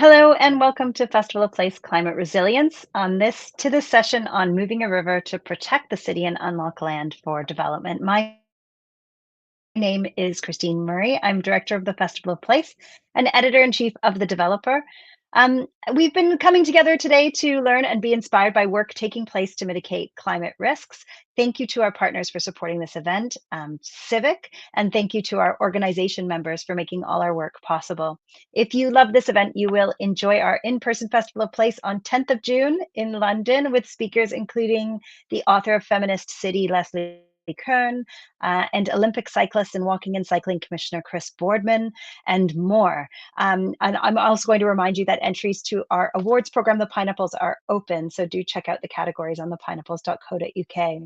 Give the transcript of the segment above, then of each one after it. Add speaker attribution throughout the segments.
Speaker 1: Hello and welcome to Festival of Place Climate Resilience. On this session on moving a river to protect the city and unlock land for development. My name is Christine Murray. I'm director of the Festival of Place and editor-in-chief of The Developer. We've been coming together today to learn and be inspired by work taking place to mitigate climate risks. Thank you to our partners for supporting this event, Civic, and thank you to our organization members for making all our work possible. If you love this event, you will enjoy our in-person Festival of Place on 10th of June in London with speakers including the author of Feminist City, Leslie Kern, and Olympic cyclist and walking and cycling commissioner Chris Boardman, and more. And I'm also going to remind you that entries to our awards program, the Pineapples, are open. So do check out the categories on thepineapples.co.uk.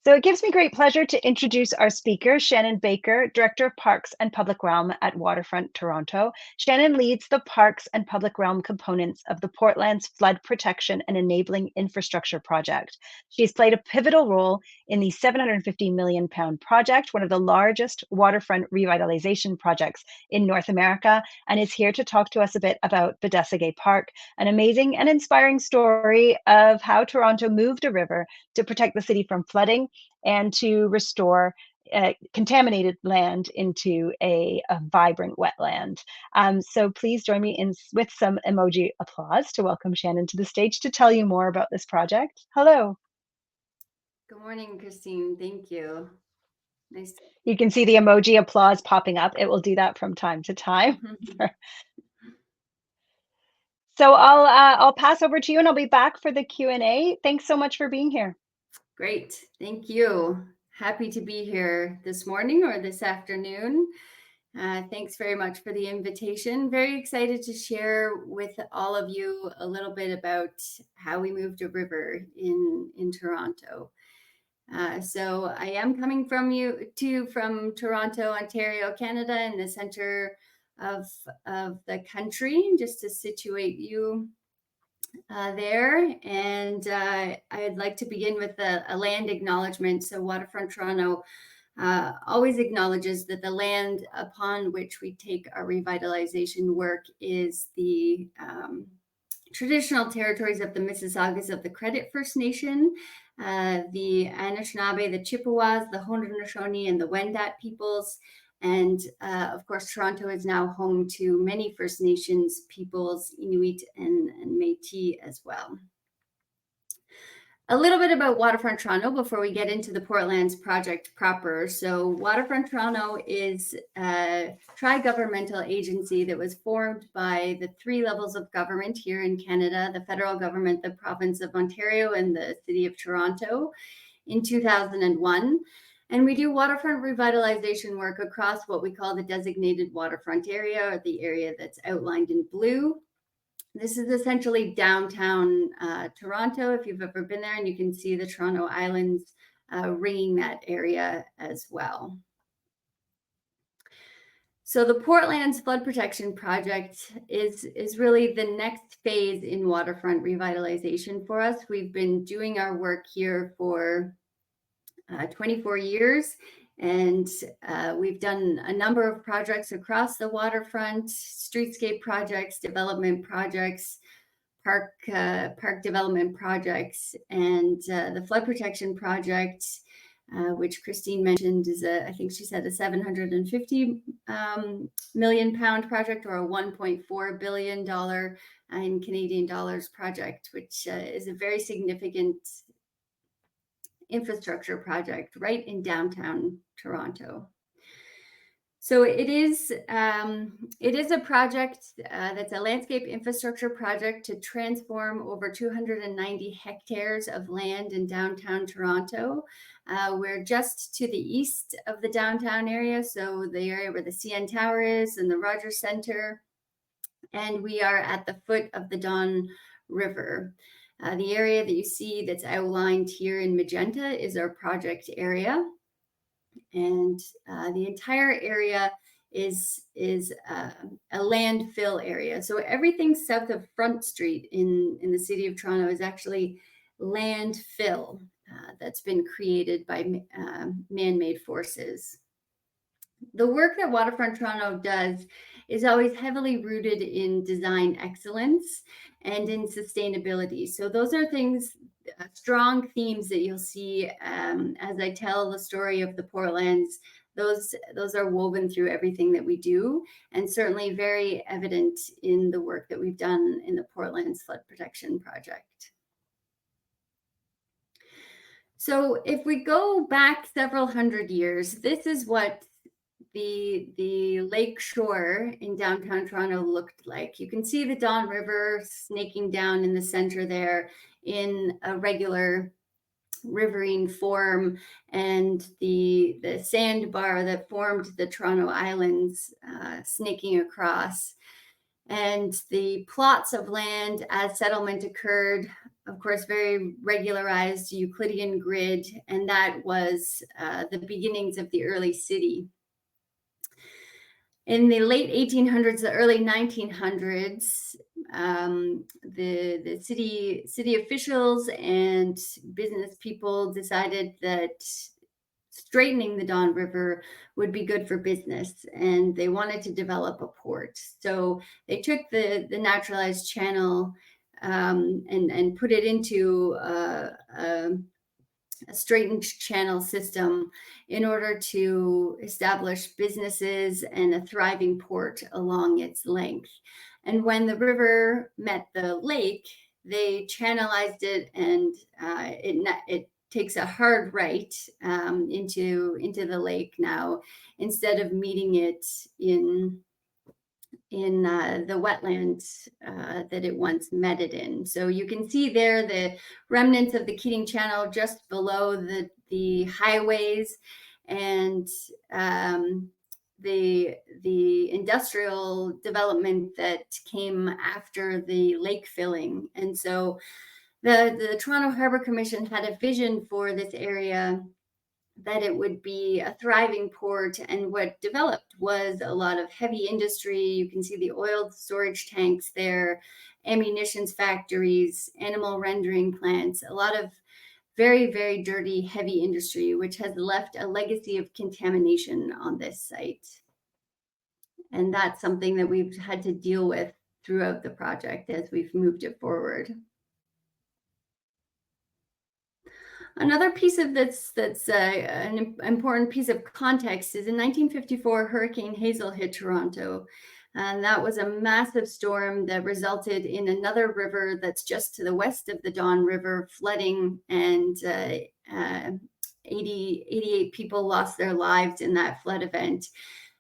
Speaker 1: So it gives me great pleasure to introduce our speaker, Shannon Baker, Director of Parks and Public Realm at Waterfront Toronto. Shannon leads the Parks and Public Realm components of the Portland's Flood Protection and Enabling Infrastructure Project. She's played a pivotal role in the £750 million project, one of the largest waterfront revitalization projects in North America, and is here to talk to us a bit about Biidaasige Park, an amazing and inspiring story of how Toronto moved a river to protect the city from flooding and to restore contaminated land into a vibrant wetland. So please join me with some emoji applause to welcome Shannon to the stage to tell you more about this project. Hello.
Speaker 2: Good morning, Christine. Thank you. Nice.
Speaker 1: You can see the emoji applause popping up. It will do that from time to time. So I'll pass over to you and I'll be back for the Q&A. Thanks so much for being here.
Speaker 2: Great. Thank you. Happy to be here this morning or this afternoon. Thanks very much for the invitation. Very excited to share with all of you a little bit about how we moved a river in Toronto. So I am coming from Toronto, Ontario, Canada, in the center of the country, just to situate you there. And I'd like to begin with a land acknowledgement. So Waterfront Toronto always acknowledges that the land upon which we take our revitalization work is the traditional territories of the Mississaugas of the Credit First Nation, the Anishinaabe, the Chippewas, the Haudenosaunee, and the Wendat peoples. And of course, Toronto is now home to many First Nations peoples, Inuit and Métis as well. A little bit about Waterfront Toronto before we get into the Portlands project proper. So Waterfront Toronto is a tri-governmental agency that was formed by the three levels of government here in Canada, the federal government, the province of Ontario, and the city of Toronto in 2001. And we do waterfront revitalization work across what we call the designated waterfront area, or the area that's outlined in blue. This is essentially downtown Toronto, if you've ever been there, and you can see the Toronto Islands ringing that area as well. So the Portlands Flood Protection Project is really the next phase in waterfront revitalization for us. We've been doing our work here for 24 years. And we've done a number of projects across the waterfront, streetscape projects, development projects, park development projects, and the flood protection project, which Christine mentioned is I think she said a £750 million project, or a $1.4 billion in Canadian dollars project, which is a very significant infrastructure project right in downtown Toronto. So it is a project that's a landscape infrastructure project to transform over 290 hectares of land in downtown Toronto. We're just to the east of the downtown area, so the area where the CN Tower is and the Rogers Centre, and we are at the foot of the Don River. The area that you see that's outlined here in magenta is our project area. And the entire area is a landfill area. So everything south of Front Street in the city of Toronto is actually landfill that's been created by man-made forces. The work that Waterfront Toronto does is always heavily rooted in design excellence and in sustainability. So those are things, strong themes that you'll see as I tell the story of the Portlands. Those are woven through everything that we do, and certainly very evident in the work that we've done in the Portlands Flood Protection Project. So if we go back several hundred years, this is what the lake shore in downtown Toronto looked like. You can see the Don River snaking down in the center there in a regular riverine form, and the sandbar that formed the Toronto Islands snaking across. And the plots of land as settlement occurred, of course, very regularized Euclidean grid, and that was the beginnings of the early city. In the late 1800s, the early 1900s, the city officials and business people decided that straightening the Don River would be good for business, and they wanted to develop a port. So they took the naturalized channel and put it into a straightened channel system in order to establish businesses and a thriving port along its length. And when the river met the lake, they channelized it, and it takes a hard right into the lake now, instead of meeting it in the wetlands that it once met it in. So you can see there the remnants of the Keating Channel just below the highways, and the industrial development that came after the lake filling. And so the Toronto Harbor Commission had a vision for this area, that it would be a thriving port, and what developed was a lot of heavy industry. You can see the oil storage tanks there, ammunitions factories, animal rendering plants, a lot of very, very dirty, heavy industry, which has left a legacy of contamination on this site. And that's something that we've had to deal with throughout the project as we've moved it forward. Another piece of that's an important piece of context is in 1954, Hurricane Hazel hit Toronto. And that was a massive storm that resulted in another river that's just to the west of the Don River flooding, and 88 people lost their lives in that flood event.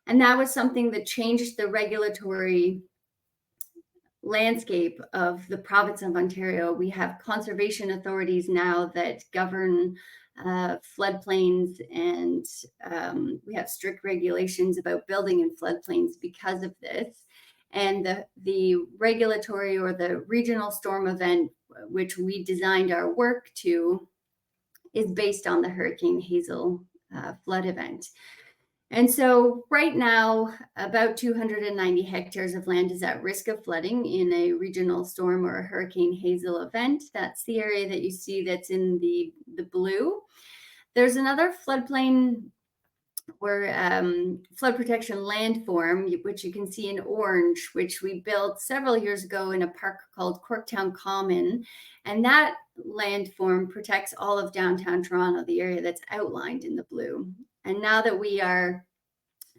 Speaker 2: And that was something that changed the regulatory landscape of the province of Ontario. We have conservation authorities now that govern floodplains, and we have strict regulations about building in floodplains because of this. And the regulatory or the regional storm event, which we designed our work to, is based on the Hurricane Hazel flood event. And so right now, about 290 hectares of land is at risk of flooding in a regional storm or a Hurricane Hazel event. That's the area that you see that's in the blue. There's another floodplain or flood protection landform, which you can see in orange, which we built several years ago in a park called Corktown Common. And that landform protects all of downtown Toronto, the area that's outlined in the blue. And now that we are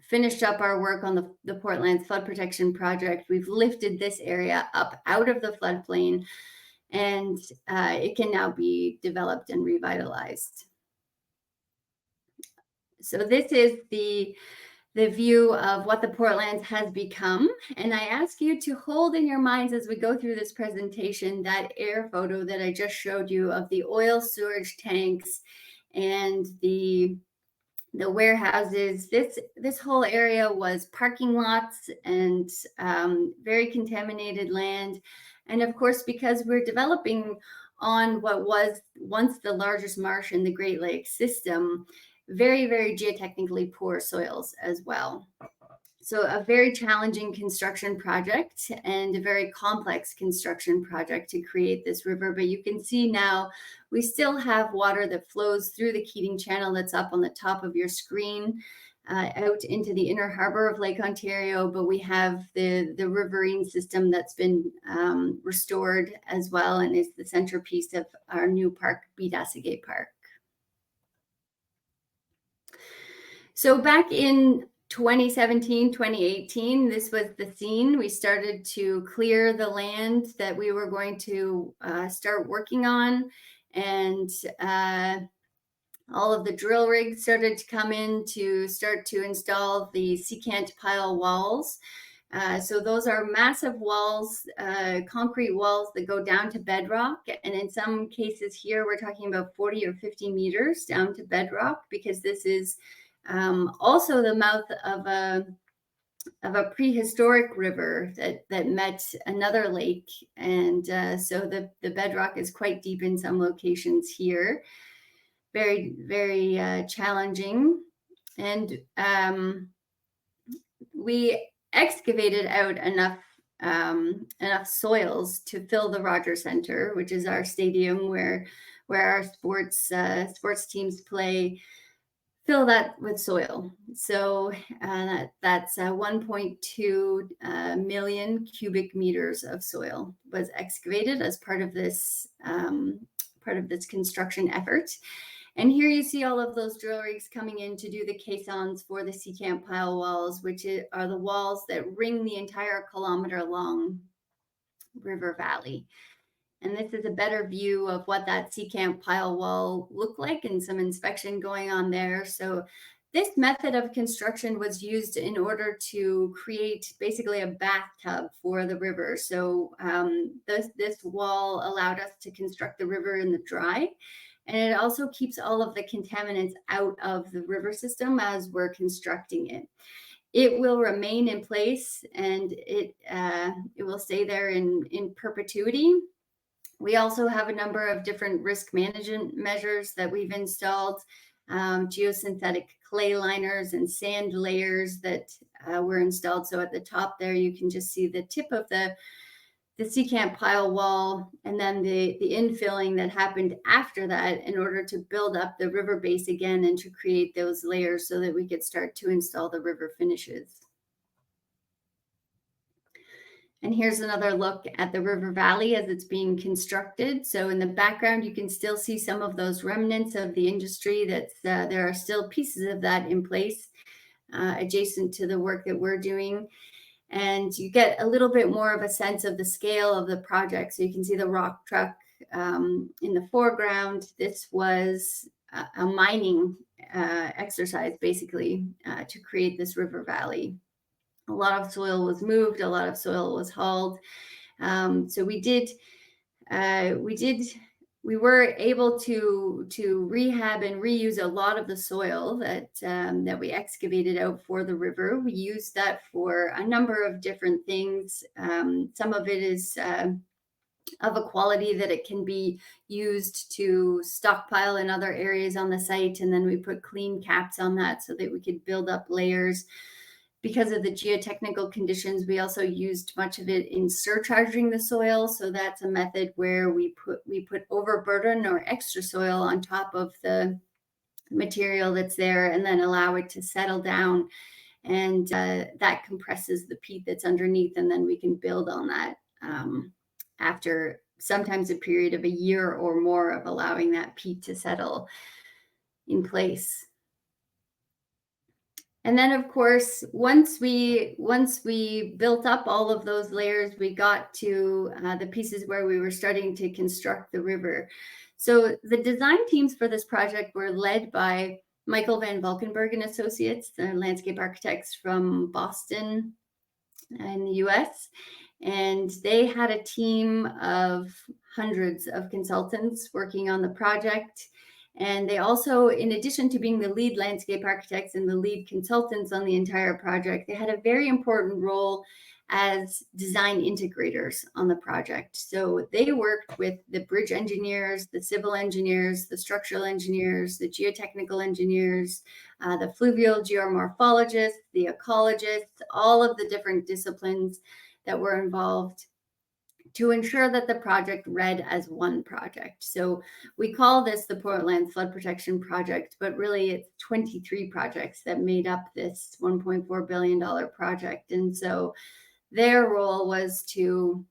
Speaker 2: finished up our work on the Portlands Flood Protection Project, we've lifted this area up out of the floodplain, and it can now be developed and revitalized. So this is the view of what the Portlands has become. And I ask you to hold in your minds as we go through this presentation that air photo that I just showed you of the oil storage tanks and the warehouses. This whole area was parking lots and very contaminated land. And of course, because we're developing on what was once the largest marsh in the Great Lakes system, very, very geotechnically poor soils as well. So a very challenging construction project and a very complex construction project to create this river. But you can see now we still have water that flows through the Keating Channel that's up on the top of your screen. out into the inner harbor of Lake Ontario, but we have the riverine system that's been restored as well and is the centerpiece of our new park, Biidaasige Park. So back in 2017, 2018, this was the scene. We started to clear the land that we were going to start working on, and all of the drill rigs started to come in to start to install the secant pile walls. So those are massive walls, concrete walls that go down to bedrock. And in some cases here, we're talking about 40 or 50 meters down to bedrock, because this is also the mouth of a prehistoric river that met another lake. And so the bedrock is quite deep in some locations here. Very, very challenging. And we excavated out enough soils to fill the Rogers Centre, which is our stadium where our sports teams play. Fill that with soil. So that's 1.2 million cubic meters of soil was excavated as part of this construction effort. And here you see all of those drill rigs coming in to do the caissons for the secant pile walls, which are the walls that ring the entire kilometer-long river valley. And this is a better view of what that secant pile wall looked like, and some inspection going on there. So this method of construction was used in order to create basically a bathtub for the river. So this wall allowed us to construct the river in the dry. And it also keeps all of the contaminants out of the river system as we're constructing it. It will remain in place, and it will stay there in perpetuity. We also have a number of different risk management measures that we've installed, geosynthetic clay liners and sand layers that were installed. So at the top there, you can just see the tip of the secant pile wall, and then the infilling that happened after that in order to build up the river base again and to create those layers so that we could start to install the river finishes. And here's another look at the river valley as it's being constructed. So in the background, you can still see some of those remnants of the industry. There are still pieces of that in place adjacent to the work that we're doing. And you get a little bit more of a sense of the scale of the project. So you can see the rock truck in the foreground. This was a mining exercise, basically, to create this river valley. A lot of soil was moved, a lot of soil was hauled. So we were able to rehab and reuse a lot of the soil that we excavated out for the river. We used that for a number of different things. Some of it is of a quality that it can be used to stockpile in other areas on the site. And then we put clean caps on that so that we could build up layers. Because of the geotechnical conditions, we also used much of it in surcharging the soil. So that's a method where we put overburden or extra soil on top of the material that's there and then allow it to settle down. And that compresses the peat that's underneath, and then we can build on that after sometimes a period of a year or more of allowing that peat to settle in place. And then, of course, once we built up all of those layers, we got to the pieces where we were starting to construct the river. So the design teams for this project were led by Michael Van Valkenburg and Associates, the landscape architects from Boston in the US. And they had a team of hundreds of consultants working on the project. And they also, in addition to being the lead landscape architects and the lead consultants on the entire project, they had a very important role as design integrators on the project. So they worked with the bridge engineers, the civil engineers, the structural engineers, the geotechnical engineers, the fluvial geomorphologists, the ecologists, all of the different disciplines that were involved to ensure that the project read as one project. So we call this the Portland Flood Protection Project, but really it's 23 projects that made up this $1.4 billion project. And so their role was to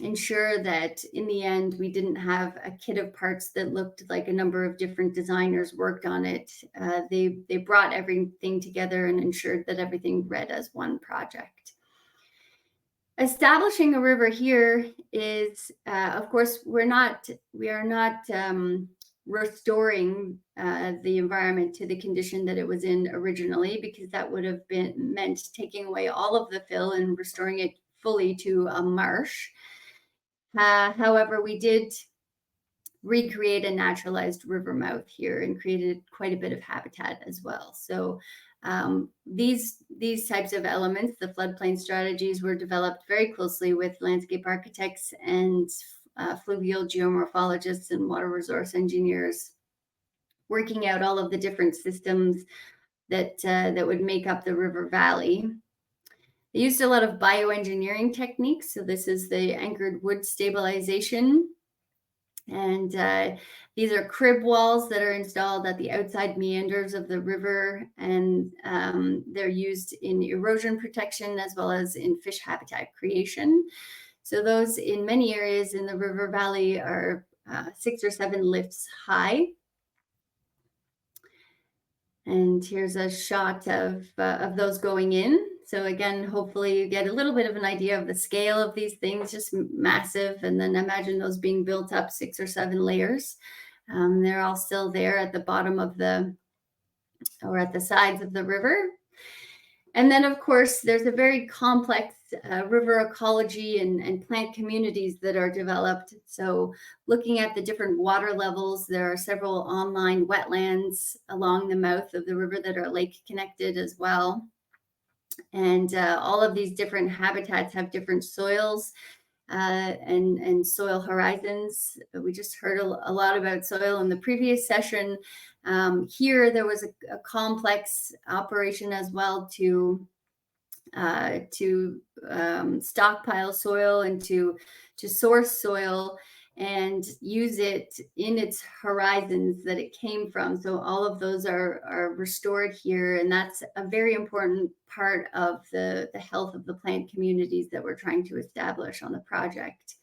Speaker 2: ensure that in the end we didn't have a kit of parts that looked like a number of different designers worked on it. They brought everything together and ensured that everything read as one project. Establishing a river here is, of course, we are not restoring the environment to the condition that it was in originally, because that would have meant taking away all of the fill and restoring it fully to a marsh. However, we did recreate a naturalized river mouth here and created quite a bit of habitat as well. So these types of elements, the floodplain strategies, were developed very closely with landscape architects and fluvial geomorphologists and water resource engineers, working out all of the different systems that would make up the river valley. They used a lot of bioengineering techniques. So this is the anchored wood stabilization. And these are crib walls that are installed at the outside meanders of the river, and they're used in erosion protection as well as in fish habitat creation. So those in many areas in the river valley are 6 or 7 lifts high. And here's a shot of those going in. So again, hopefully you get a little bit of an idea of the scale of these things, just massive. And then imagine those being built up 6 or 7 layers. They're all still there at the bottom of or at the sides of the river. And then, of course, there's a very complex river ecology and plant communities that are developed. So looking at the different water levels, there are several online wetlands along the mouth of the river that are lake connected as well. And all of these different habitats have different soils and soil horizons. We just heard a lot about soil in the previous session. Here, there was a complex operation as well to stockpile soil and to source soil and use it in its horizons that it came from. So all of those are restored here, and that's a very important part of the health of the plant communities that we're trying to establish on the project.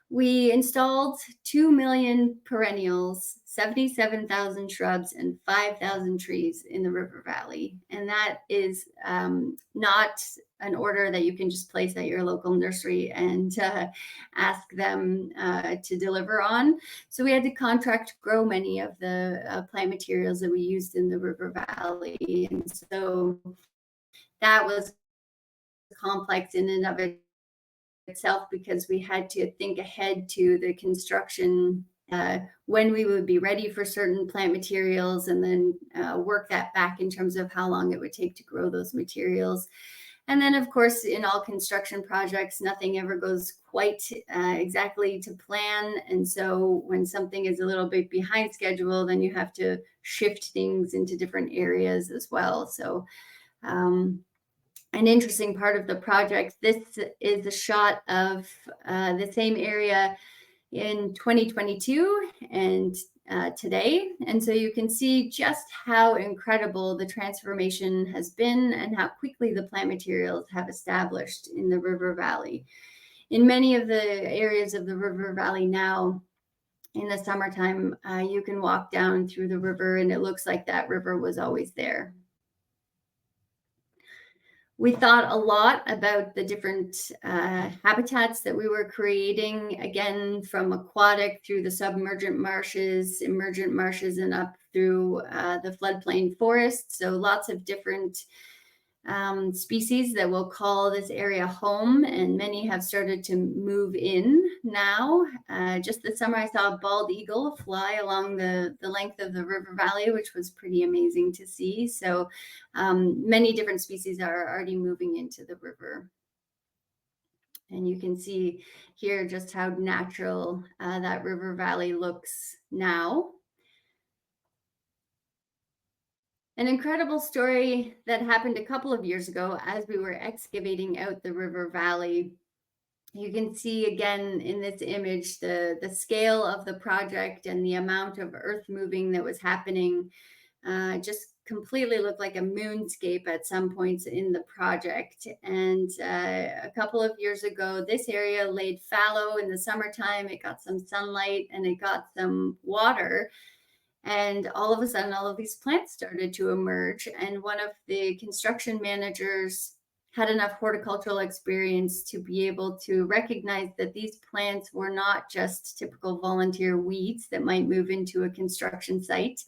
Speaker 2: We installed 2 million perennials, 77,000 shrubs, and 5,000 trees in the river valley. And that is not an order that you can just place at your local nursery and ask them to deliver on. So we had to contract grow many of the plant materials that we used in the river valley. And so that was complex in and of itself, because we had to think ahead to the construction, when we would be ready for certain plant materials, and then work that back in terms of how long it would take to grow those materials. And then, of course, in all construction projects, nothing ever goes quite exactly to plan. And so when something is a little bit behind schedule, then you have to shift things into different areas as well. So an interesting part of the project, this is a shot of the same area in 2022 and today. And so you can see just how incredible the transformation has been and how quickly the plant materials have established in the river valley. In many of the areas of the river valley now, in the summertime, you can walk down through the river and it looks like that river was always there. We thought a lot about the different habitats that we were creating, again, from aquatic through the submergent marshes, emergent marshes, and up through the floodplain forest. So lots of different species that will call this area home, and many have started to move in now. Just this summer, I saw a bald eagle fly along the length of the river valley, which was pretty amazing to see. So many different species are already moving into the river. And you can see here just how natural that river valley looks now. An incredible story that happened a couple of years ago as we were excavating out the river valley. You can see again in this image the scale of the project and the amount of earth moving that was happening. Just completely looked like a moonscape at some points in the project. And a couple of years ago, this area laid fallow in the summertime. It got some sunlight and it got some water. And all of a sudden, all of these plants started to emerge. And one of the construction managers had enough horticultural experience to be able to recognize that these plants were not just typical volunteer weeds that might move into a construction site.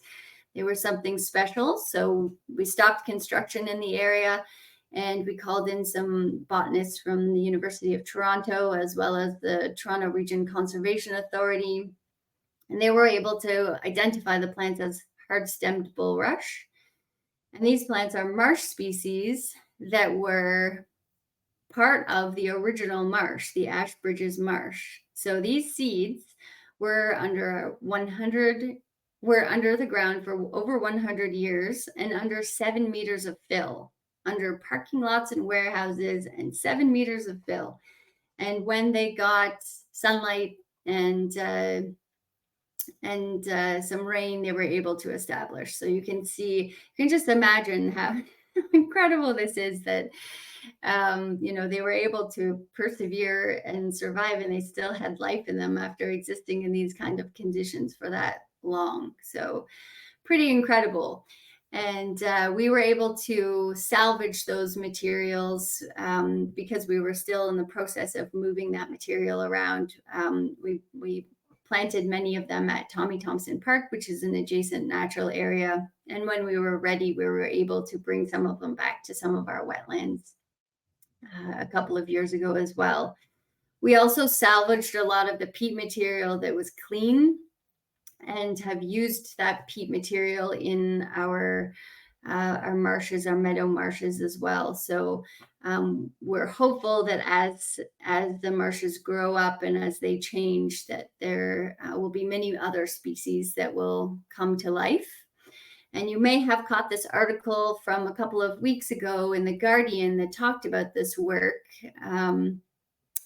Speaker 2: They were something special. So we stopped construction in the area and we called in some botanists from the University of Toronto, as well as the Toronto Region Conservation Authority. And they were able to identify the plants as hard-stemmed bulrush. And these plants are marsh species that were part of the original marsh, the Ashbridges Marsh. So these seeds were under the ground for over 100 years and under 7 meters of fill, under parking lots and warehouses, and 7 meters of fill. And when they got sunlight and some rain, they were able to establish. So you can just imagine how incredible this is, that they were able to persevere and survive, and they still had life in them after existing in these kind of conditions for that long. So pretty incredible. And we were able to salvage those materials because we were still in the process of moving that material around. We planted many of them at Tommy Thompson Park, which is an adjacent natural area. And when we were ready, we were able to bring some of them back to some of our wetlands a couple of years ago as well. We also salvaged a lot of the peat material that was clean and have used that peat material in our marshes, our meadow marshes as well. So we're hopeful that as the marshes grow up and as they change, that there will be many other species that will come to life. And you may have caught this article from a couple of weeks ago in The Guardian that talked about this work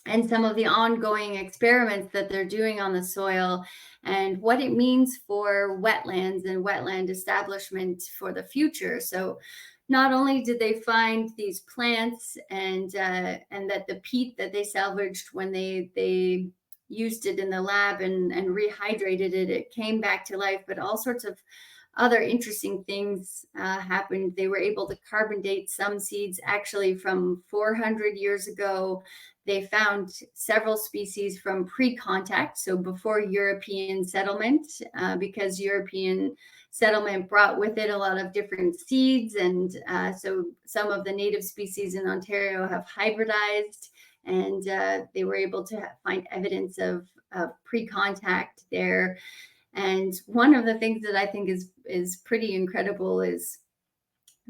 Speaker 2: and some of the ongoing experiments that they're doing on the soil and what it means for wetlands and wetland establishment for the future. So not only did they find these plants and that the peat that they salvaged when they used it in the lab and rehydrated it, it came back to life, but all sorts of other interesting things happened. They were able to carbon date some seeds actually from 400 years ago. They found several species from pre-contact, so before European settlement, because European settlement brought with it a lot of different seeds. And so some of the native species in Ontario have hybridized, and they were able to find evidence of pre-contact there. And one of the things that I think is pretty incredible is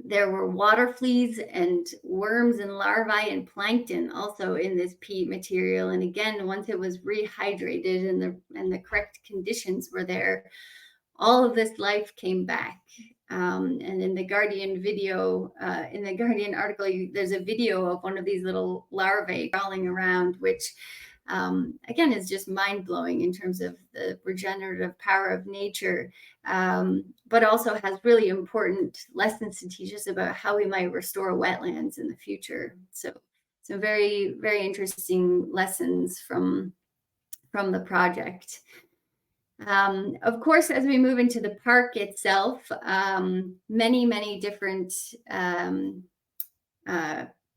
Speaker 2: there were water fleas and worms and larvae and plankton also in this peat material. And again, once it was rehydrated and the correct conditions were there, all of this life came back. And in the Guardian video, in the Guardian article, there's a video of one of these little larvae crawling around, which again is just mind-blowing in terms of the regenerative power of nature, but also has really important lessons to teach us about how we might restore wetlands in the future. So very, very interesting lessons from the project. Of course, as we move into the park itself, many different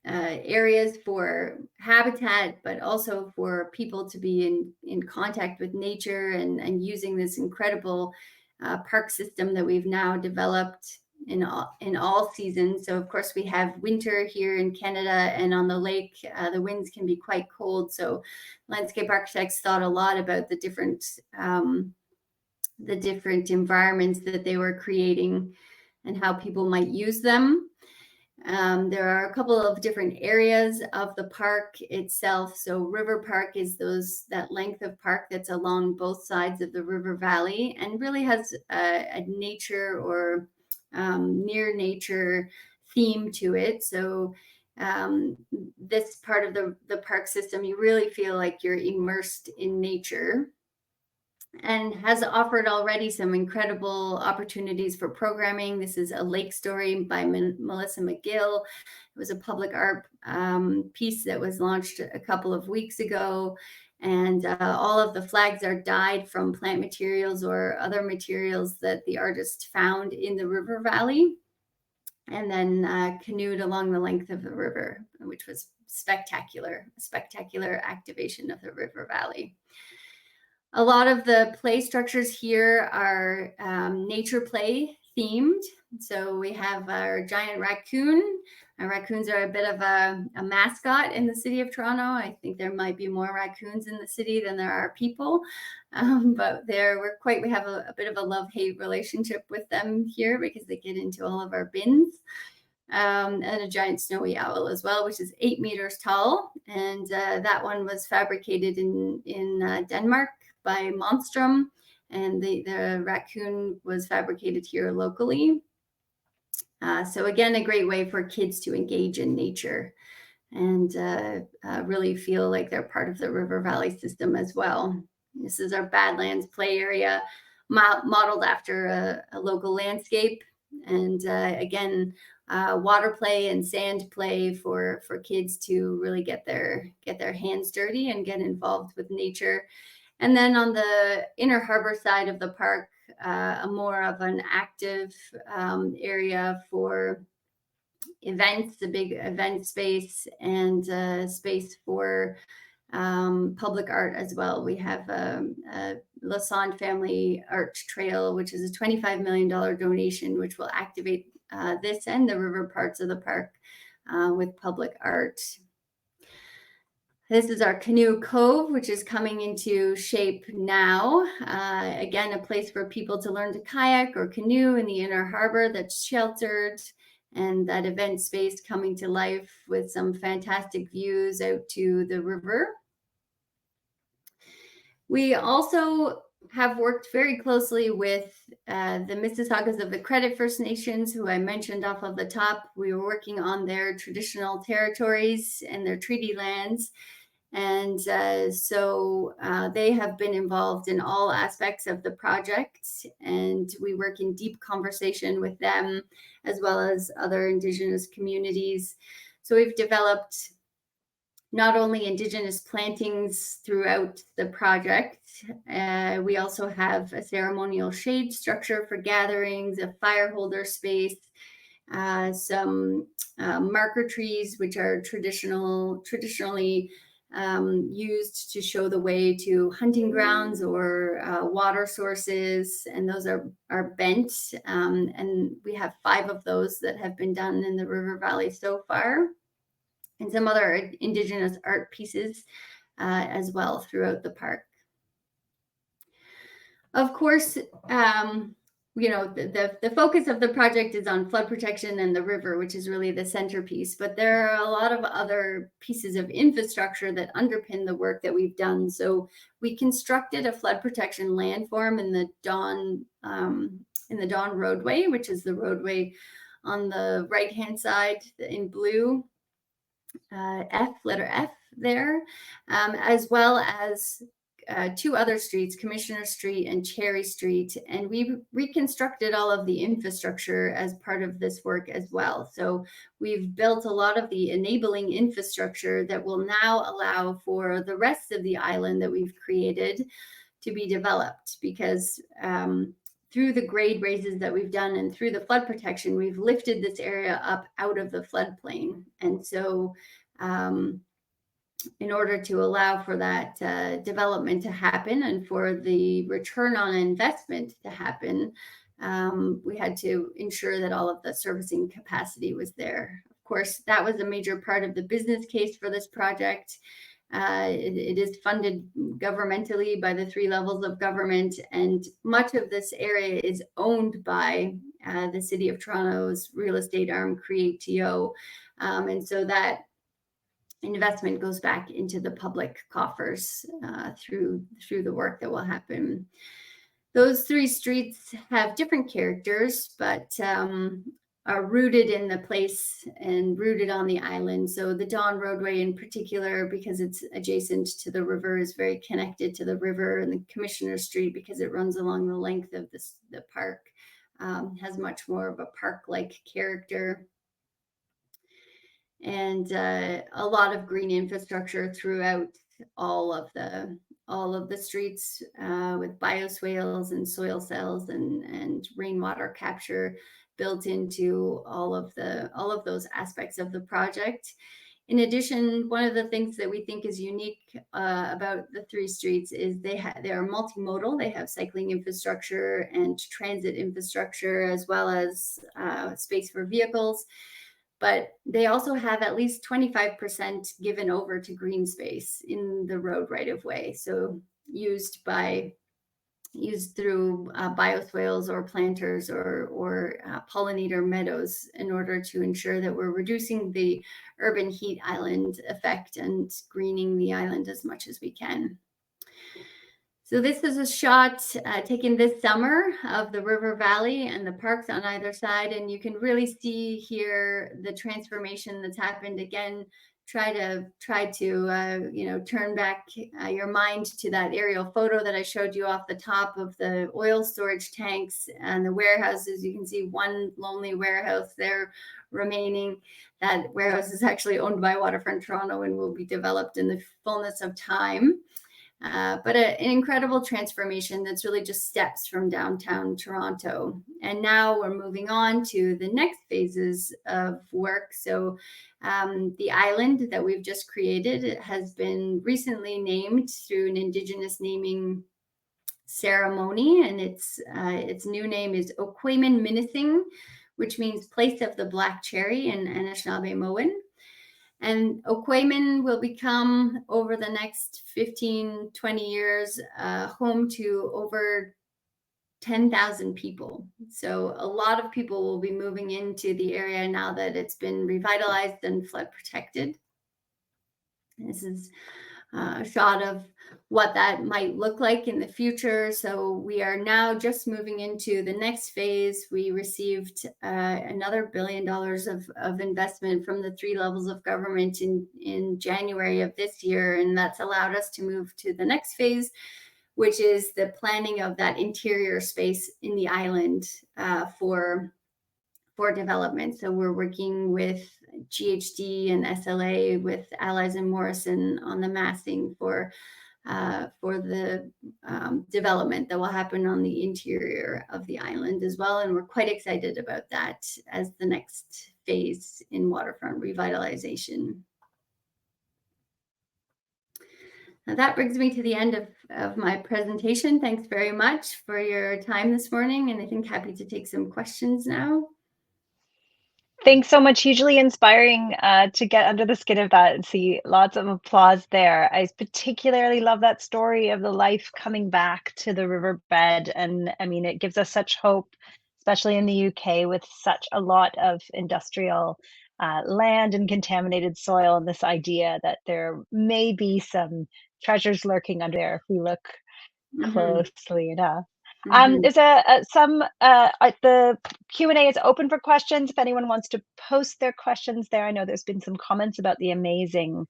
Speaker 2: areas for habitat, but also for people to be in contact with nature and using this incredible park system that we've now developed in all seasons. So of course we have winter here in Canada, and on the lake the winds can be quite cold. So landscape architects thought a lot about the different environments that they were creating and how people might use them. There are a couple of different areas of the park itself. So River Park is that length of park that's along both sides of the river valley and really has a nature or near nature theme to it. So this part of the park system, you really feel like you're immersed in nature, and has offered already some incredible opportunities for programming. This is A Lake Story by Melissa McGill. It was a public art piece that was launched a couple of weeks ago. And all of the flags are dyed from plant materials or other materials that the artist found in the river valley, and then canoed along the length of the river, which was spectacular, a spectacular activation of the river valley. A lot of the play structures here are nature play themed. So we have our giant raccoon. Our raccoons are a bit of a mascot in the city of Toronto. I think there might be more raccoons in the city than there are people, but we have a bit of a love-hate relationship with them here because they get into all of our bins. And a giant snowy owl as well, which is 8 meters tall. And that one was fabricated in Denmark by Monstrum, and the raccoon was fabricated here locally. So again, a great way for kids to engage in nature and really feel like they're part of the river valley system as well. This is our Badlands play area, modeled after a local landscape. And again, water play and sand play for kids to really get their hands dirty and get involved with nature. And then on the inner harbor side of the park, a more of an active area for events, a big event space, and space for public art as well. We have a Lassonde Family Art Trail, which is a $25 million donation, which will activate this and the river parts of the park with public art. This is our Canoe Cove, which is coming into shape now. Again, a place for people to learn to kayak or canoe in the inner harbor that's sheltered, and that event space coming to life with some fantastic views out to the river. We also have worked very closely with the Mississaugas of the Credit First Nations, who I mentioned off of the top. We were working on their traditional territories and their treaty lands. And so they have been involved in all aspects of the project, and we work in deep conversation with them as well as other Indigenous communities. So we've developed not only Indigenous plantings throughout the project, we also have a ceremonial shade structure for gatherings, a fire holder space, some marker trees, which are traditionally used to show the way to hunting grounds or water sources, and those are bent. And we have 5 of those that have been done in the river valley so far, and some other Indigenous art pieces as well throughout the park. Of course, the focus of the project is on flood protection and the river, which is really the centerpiece. But there are a lot of other pieces of infrastructure that underpin the work that we've done. So we constructed a flood protection landform in the Dawn roadway, which is the roadway on the right-hand side in blue, letter F there, as well as 2 other streets, Commissioner Street and Cherry Street, and we reconstructed all of the infrastructure as part of this work as well. So we've built a lot of the enabling infrastructure that will now allow for the rest of the island that we've created to be developed, because through the grade raises that we've done and through the flood protection, we've lifted this area up out of the floodplain. And so in order to allow for that development to happen and for the return on investment to happen, we had to ensure that all of the servicing capacity was there. Of course, that was a major part of the business case for this project. It is funded governmentally by the 3 levels of government, and much of this area is owned by the City of Toronto's real estate arm, Create.to. And so that investment goes back into the public coffers through the work that will happen. Those 3 streets have different characters, but are rooted in the place and rooted on the island. So the Dawn Roadway in particular, because it's adjacent to the river, is very connected to the river, and the Commissioner Street, because it runs along the length of the park, has much more of a park-like character. And a lot of green infrastructure throughout all of the streets, with bioswales and soil cells and rainwater capture built into all of those aspects of the project. In addition, one of the things that we think is unique about the three streets is they are multimodal. They have cycling infrastructure and transit infrastructure, as well as space for vehicles, but they also have at least 25% given over to green space in the road right of way. So used through bioswales or planters or pollinator meadows, in order to ensure that we're reducing the urban heat island effect and greening the island as much as we can. So this is a shot taken this summer of the river valley and the parks on either side, and you can really see here the transformation that's happened. Again, try to turn back your mind to that aerial photo that I showed you off the top of the oil storage tanks and the warehouses. You can see one lonely warehouse there remaining. That warehouse is actually owned by Waterfront Toronto and will be developed in the fullness of time. But an incredible transformation that's really just steps from downtown Toronto. And now we're moving on to the next phases of work. So the island that we've just created has been recently named through an Indigenous naming ceremony, and its new name is Okwemen, which means place of the black cherry in Anishinaabe-Moan. And Okwemen will become, over the next 15, 20 years, home to over 10,000 people. So a lot of people will be moving into the area now that it's been revitalized and flood protected. This is a shot of what that might look like in the future. So we are now just moving into the next phase. We received another $1 billion of investment from the three levels of government in January of this year, and that's allowed us to move to the next phase, which is the planning of that interior space in the island for development. So we're working with GHD and SLA, with Allies and Morrison, on the massing for the development that will happen on the interior of the island as well. And we're quite excited about that as the next phase in waterfront revitalization. Now that brings me to the end of my presentation. Thanks very much for your time this morning, and I think happy to take some questions now.
Speaker 1: Thanks so much. Hugely inspiring to get under the skin of that and see lots of applause there. I particularly love that story of the life coming back to the riverbed. And I mean, it gives us such hope, especially in the UK, with such a lot of industrial land and contaminated soil, and this idea that there may be some treasures lurking under there if we look closely enough. There's the Q&A is open for questions if anyone wants to post their questions there. I know there's been some comments about the amazing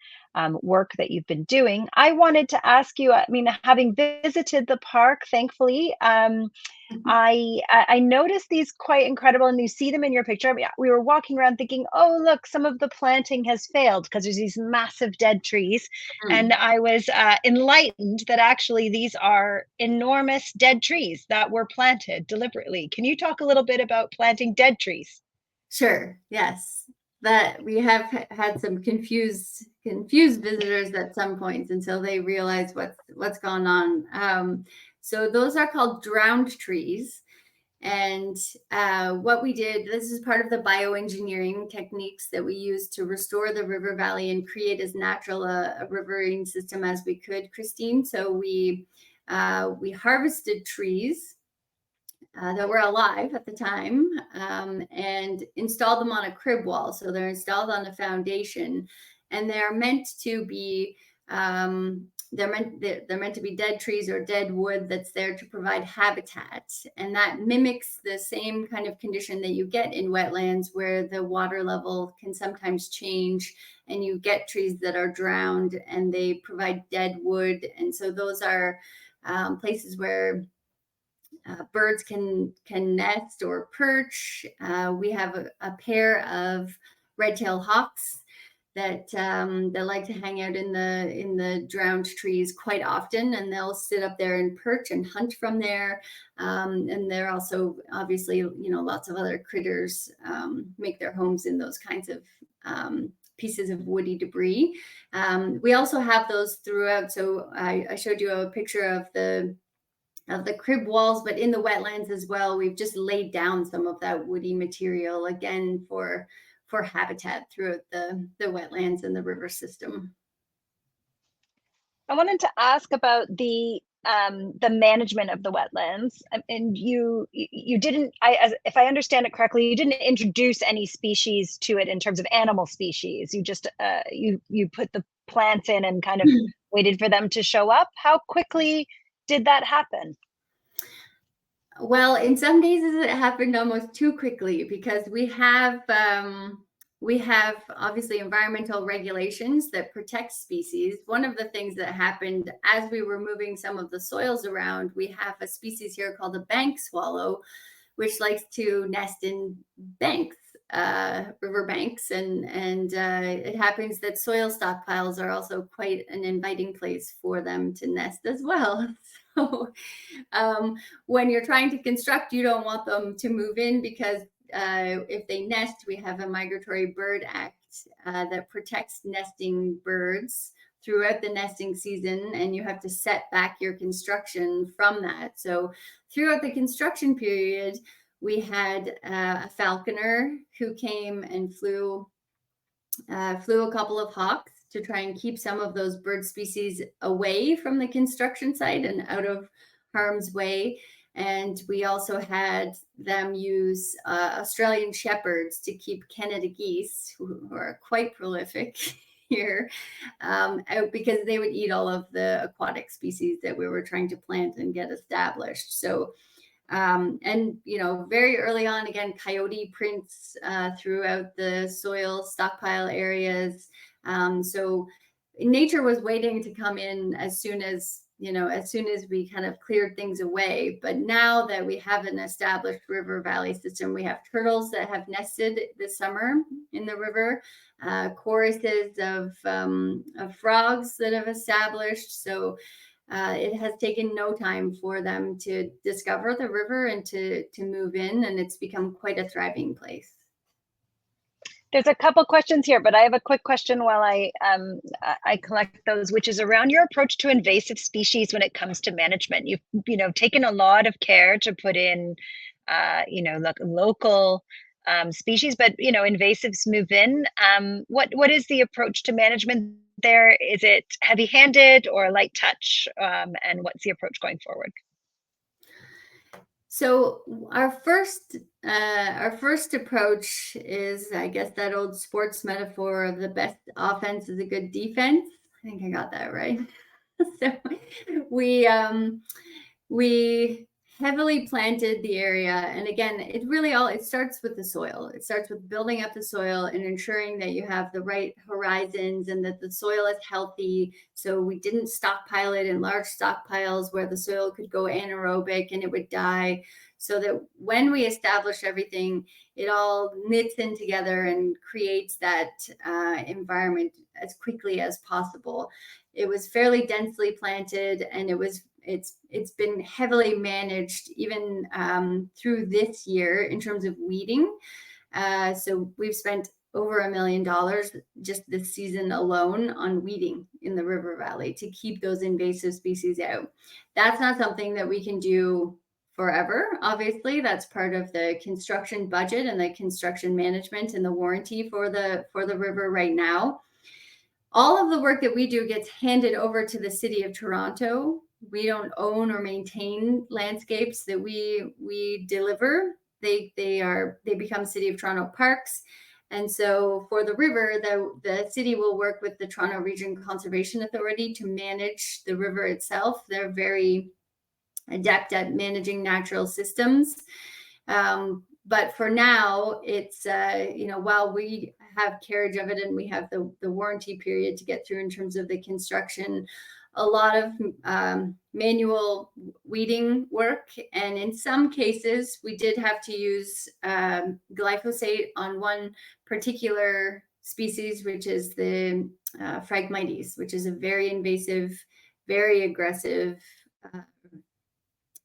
Speaker 1: work that you've been doing. I wanted to ask you, I mean, having visited the park, thankfully, I noticed these quite incredible, and you see them in your picture. I mean, we were walking around thinking, oh, look, some of the planting has failed because there's these massive dead trees. And I was enlightened that actually these are enormous dead trees that were planted deliberately. Can you talk a little bit about planting dead trees?
Speaker 2: Sure. Yes. That we have had some confused visitors at some points until they realize what's gone on. So those are called drowned trees. And what we did, this is part of the bioengineering techniques that we use to restore the river valley and create as natural a riverine system as we could, Christine. So we harvested trees that were alive at the time, and installed them on a crib wall. So they're installed on the foundation, and they're meant to be they're meant to be dead trees or dead wood that's there to provide habitat, and that mimics the same kind of condition that you get in wetlands, where the water level can sometimes change and you get trees that are drowned and they provide dead wood. And so those are places where birds can nest or perch. We have a pair of red-tailed hawks that like to hang out in the drowned trees quite often, and they'll sit up there and perch and hunt from there. And there are also, obviously, lots of other critters make their homes in those kinds of pieces of woody debris. We also have those throughout. So I showed you a picture of the crib walls, but in the wetlands as well, we've just laid down some of that woody material again for habitat throughout the wetlands and the river system.
Speaker 1: I wanted to ask about the management of the wetlands. And you didn't, if I understand it correctly, you didn't introduce any species to it in terms of animal species. You just you put the plants in and kind of waited for them to show up. How quickly did that happen?
Speaker 2: Well, in some cases it happened almost too quickly, because we have obviously environmental regulations that protect species. One of the things that happened as we were moving some of the soils around, we have a species here called a bank swallow, which likes to nest in banks, river banks, and it happens that soil stockpiles are also quite an inviting place for them to nest as well. So when you're trying to construct, you don't want them to move in, because if they nest, we have a Migratory Bird Act that protects nesting birds throughout the nesting season, and you have to set back your construction from that. So throughout the construction period, we had a falconer who came and flew a couple of hawks to try and keep some of those bird species away from the construction site and out of harm's way. And we also had them use Australian shepherds to keep Canada geese, who are quite prolific here, out, because they would eat all of the aquatic species that we were trying to plant and get established. So and very early on, again, coyote prints throughout the soil stockpile areas. So nature was waiting to come in as soon as we kind of cleared things away. But now that we have an established river valley system, we have turtles that have nested this summer in the river, choruses of frogs that have established. So it has taken no time for them to discover the river and to move in, and it's become quite a thriving place.
Speaker 1: There's a couple questions here, but I have a quick question while I collect those, which is around your approach to invasive species when it comes to management. You've taken a lot of care to put in local species, but invasives move in. What is the approach to management there? Is it heavy-handed or light touch? And what's the approach going forward?
Speaker 2: So our first approach is, I guess, that old sports metaphor of the best offense is a good defense. I think I got that right. So we heavily planted the area, and again, it starts with the soil. It starts with building up the soil and ensuring that you have the right horizons and that the soil is healthy. So we didn't stockpile it in large stockpiles where the soil could go anaerobic and it would die, so that when we establish everything, it all knits in together and creates that environment as quickly as possible. It was fairly densely planted, and it's been heavily managed even through this year in terms of weeding. So we've spent over $1 million just this season alone on weeding in the river valley to keep those invasive species out. That's not something that we can do forever. Obviously, that's part of the construction budget and the construction management and the warranty for the river right now. All of the work that we do gets handed over to the City of Toronto. We don't own or maintain landscapes that we deliver. They become City of Toronto parks, And so for the river, the city will work with the Toronto Region Conservation Authority to manage the river itself. They're very adept at managing natural systems. But for now, it's, while we have carriage of it and we have the warranty period to get through in terms of the construction, a lot of manual weeding work. And in some cases, we did have to use glyphosate on one particular species, which is the Phragmites, which is a very invasive, very aggressive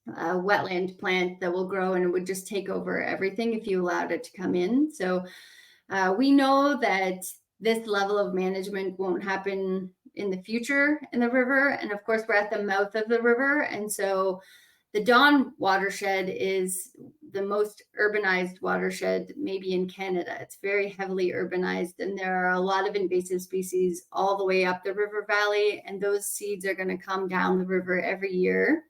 Speaker 2: wetland plant that will grow, and it would just take over everything if you allowed it to come in. So we know that this level of management won't happen in the future in the river. And of course, we're at the mouth of the river. And so the Don watershed is the most urbanized watershed maybe in Canada. It's very heavily urbanized, and there are a lot of invasive species all the way up the river valley, and those seeds are going to come down the river every year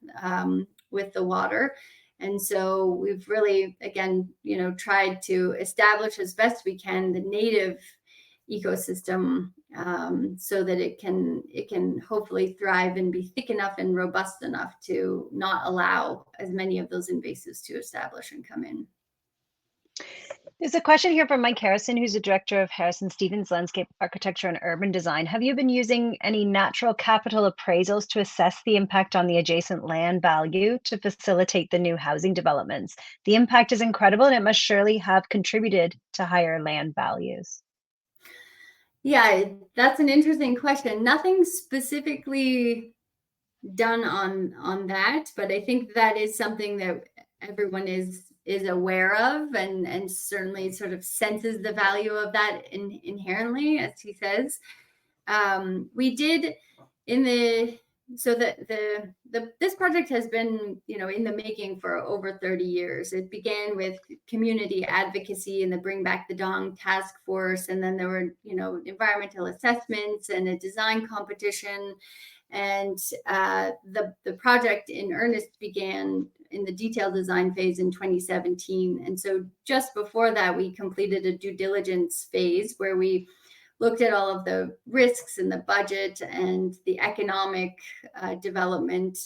Speaker 2: with the water. And so we've really, again, tried to establish as best we can the native ecosystem so that it can hopefully thrive and be thick enough and robust enough to not allow as many of those invasives to establish and come in.
Speaker 1: There's a question here from Mike Harrison, who's the director of Harrison Stevens Landscape Architecture and Urban Design. Have you been using any natural capital appraisals to assess the impact on the adjacent land value to facilitate the new housing developments? The impact is incredible, and it must surely have contributed to higher land values.
Speaker 2: Yeah, that's an interesting question. Nothing specifically done on that, but I think that is something that everyone is aware of, and certainly sort of senses the value of that inherently, as he says. We did in the so this project has been in the making for over 30 years. It began with community advocacy and the Bring Back the Dong task force, and then there were environmental assessments and a design competition. And the project in earnest began in the detailed design phase in 2017. And so just before that, we completed a due diligence phase where we looked at all of the risks and the budget and the economic development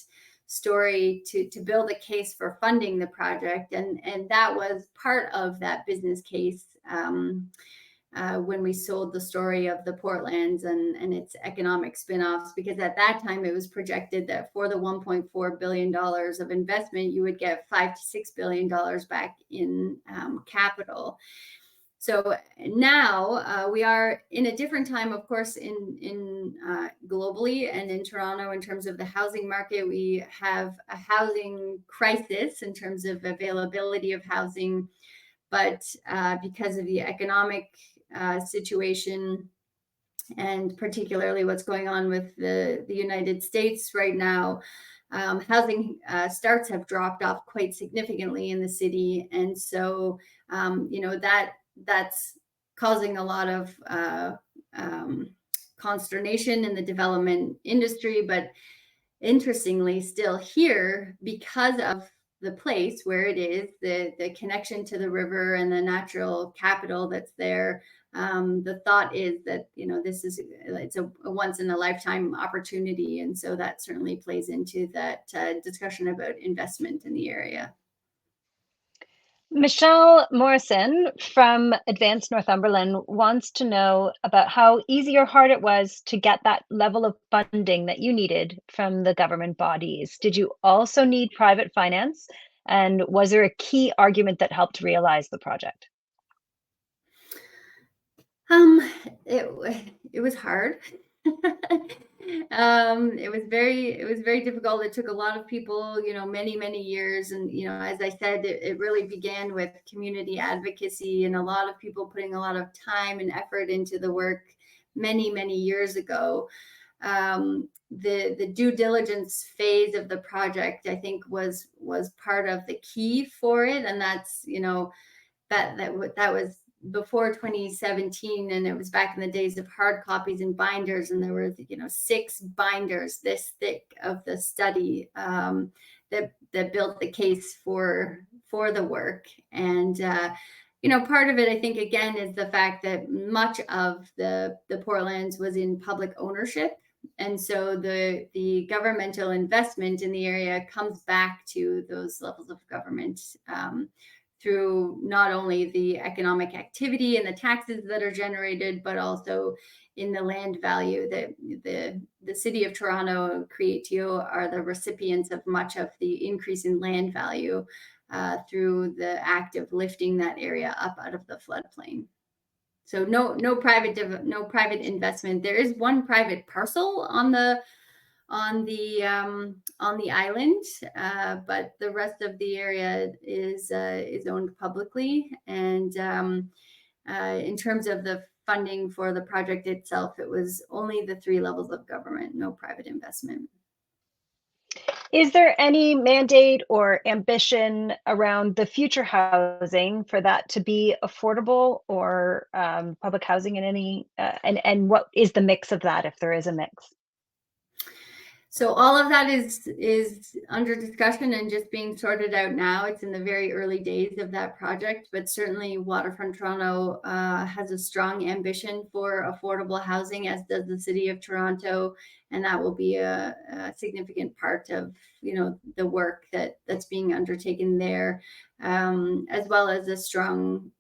Speaker 2: story to build a case for funding the project. And that was part of that business case when we sold the story of the Portlands and its economic spin-offs, because at that time it was projected that for the $1.4 billion of investment, you would get $5 to $6 billion back in capital. So now we are in a different time, of course, in globally and in Toronto in terms of the housing market. We have a housing crisis in terms of availability of housing, but because of the economic situation and particularly what's going on with the United States right now, housing starts have dropped off quite significantly in the city. And so, that's causing a lot of consternation in the development industry. But interestingly, still here, because of the place where it is, the connection to the river and the natural capital that's there, the thought is that it's a once in a lifetime opportunity. And so that certainly plays into that discussion about investment in the area.
Speaker 1: Michelle Morrison from Advanced Northumberland wants to know about how easy or hard it was to get that level of funding that you needed from the government bodies. Did you also need private finance? And was there a key argument that helped realize the project?
Speaker 2: It was hard. It was very difficult. It took a lot of people, many years. And, as I said, it really began with community advocacy and a lot of people putting a lot of time and effort into the work many years ago. The due diligence phase of the project, I think, was part of the key for it. And that's, that was before 2017, and it was back in the days of hard copies and binders, and there were 6 binders this thick of the study that built the case for the work. And Part of it, I think, again, is the fact that much of the Portlands was in public ownership. And so the governmental investment in the area comes back to those levels of government, through not only the economic activity and the taxes that are generated, but also in the land value. That the city of Toronto and Creatio are the recipients of much of the increase in land value, through the act of lifting that area up out of the floodplain. So no private investment. There is one private parcel on the island, but the rest of the area is owned publicly. And in terms of the funding for the project itself, it was only the three levels of government, no private investment.
Speaker 1: Is there any mandate or ambition around the future housing for that to be affordable, or public housing in any, and what is the mix of that if there is a mix?
Speaker 2: So all of that is under discussion and just being sorted out now. It's in the very early days of that project, but certainly Waterfront Toronto has a strong ambition for affordable housing, as does the City of Toronto, and that will be a significant part of the work that's being undertaken there, as well as a strong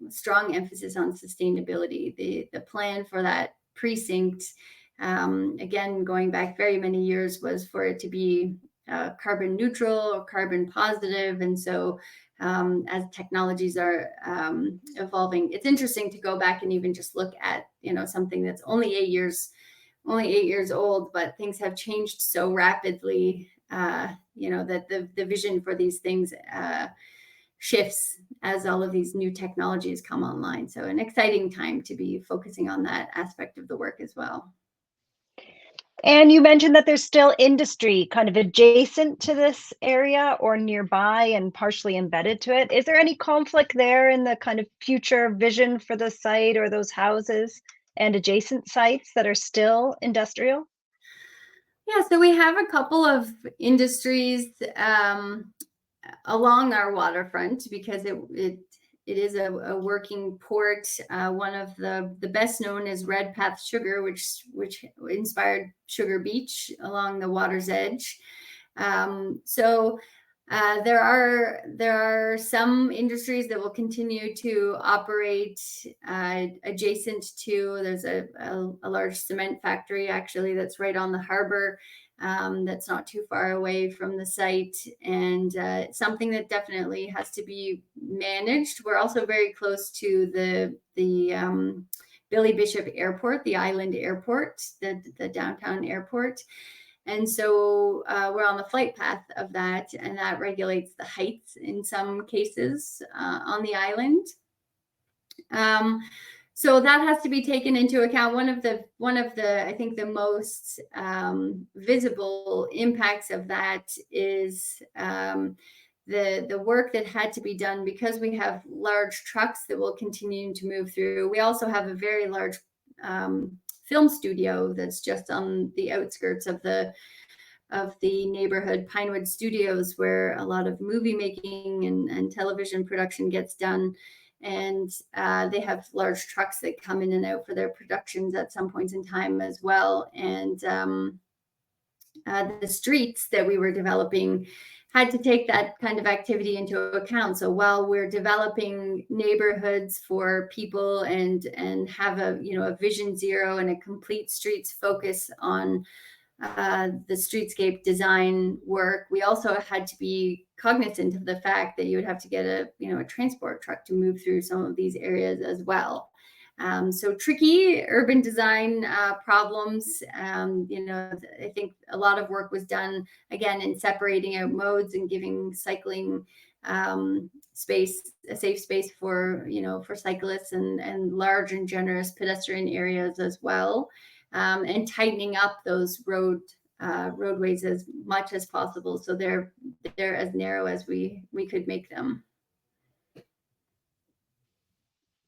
Speaker 2: emphasis on sustainability. The plan for that precinct, again, going back very many years, was for it to be carbon neutral or carbon positive. And so as technologies are evolving, it's interesting to go back and even just look at something that's only 8 years old, but things have changed so rapidly, that the vision for these things shifts as all of these new technologies come online. So an exciting time to be focusing on that aspect of the work as well.
Speaker 1: And you mentioned that there's still industry kind of adjacent to this area or nearby and partially embedded to it. Is there any conflict there in the kind of future vision for the site or those houses and adjacent sites that are still industrial?
Speaker 2: Yeah, so we have a couple of industries along our waterfront, because it is a working port. One of the best known is Redpath Sugar, which inspired Sugar Beach along the water's edge. So there are some industries that will continue to operate adjacent to. There's a large cement factory actually that's right on the harbor, that's not too far away from the site, and something that definitely has to be managed. We're also very close to the Billy Bishop Airport, the island airport, the downtown airport. And so we're on the flight path of that, and that regulates the heights in some cases on the island. So that has to be taken into account. One of the I think the most visible impacts of that is the work that had to be done, because we have large trucks that will continue to move through. We also have a very large film studio that's just on the outskirts of the neighborhood, Pinewood Studios, where a lot of movie making and television production gets done. And they have large trucks that come in and out for their productions at some points in time as well. And the streets that we were developing had to take that kind of activity into account. So while we're developing neighborhoods for people and have a vision zero and a complete streets focus on the streetscape design work, we also had to be cognizant of the fact that you would have to get a transport truck to move through some of these areas as well. So tricky urban design problems. I think a lot of work was done again in separating out modes and giving cycling space, a safe space for cyclists, and large and generous pedestrian areas as well, and tightening up those roadways as much as possible, so they're as narrow as we could make them.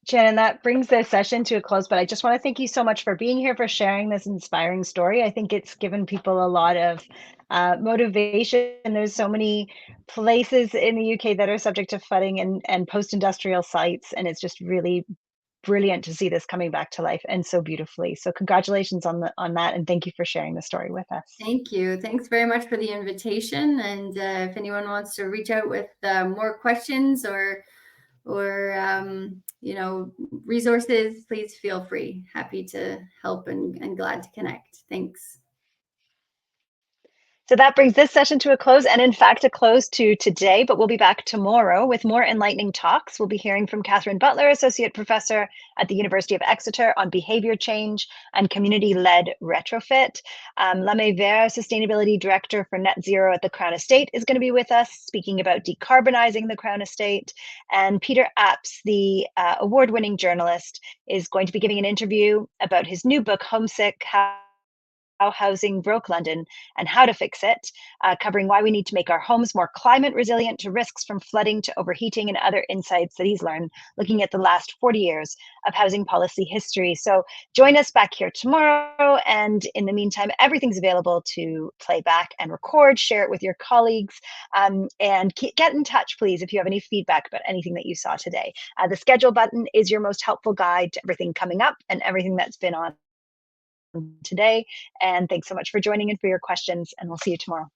Speaker 1: Shannon, that brings the session to a close, but I just want to thank you so much for being here, for sharing this inspiring story. I think it's given people a lot of motivation. There's so many places in the UK that are subject to flooding and post-industrial sites, and it's just really brilliant to see this coming back to life and so beautifully. So congratulations on that, and thank you for sharing the story with us.
Speaker 2: Thank you. Thanks very much for the invitation. And if anyone wants to reach out with more questions or resources, please feel free. Happy to help and glad to connect. Thanks.
Speaker 1: So that brings this session to a close, and in fact, a close to today, but we'll be back tomorrow with more enlightening talks. We'll be hearing from Catherine Butler, Associate Professor at the University of Exeter, on behavior change and community-led retrofit. Lame Ver, Sustainability Director for Net Zero at the Crown Estate, is going to be with us, speaking about decarbonizing the Crown Estate. And Peter Apps, the award-winning journalist, is going to be giving an interview about his new book, Homesick: How Housing Broke London and How to Fix It, covering why we need to make our homes more climate resilient to risks from flooding to overheating and other insights that he's learned, looking at the last 40 years of housing policy history. So join us back here tomorrow. And in the meantime, everything's available to play back and record, share it with your colleagues, and get in touch, please, if you have any feedback about anything that you saw today. The schedule button is your most helpful guide to everything coming up and everything that's been on today. And thanks so much for joining and for your questions, and we'll see you tomorrow.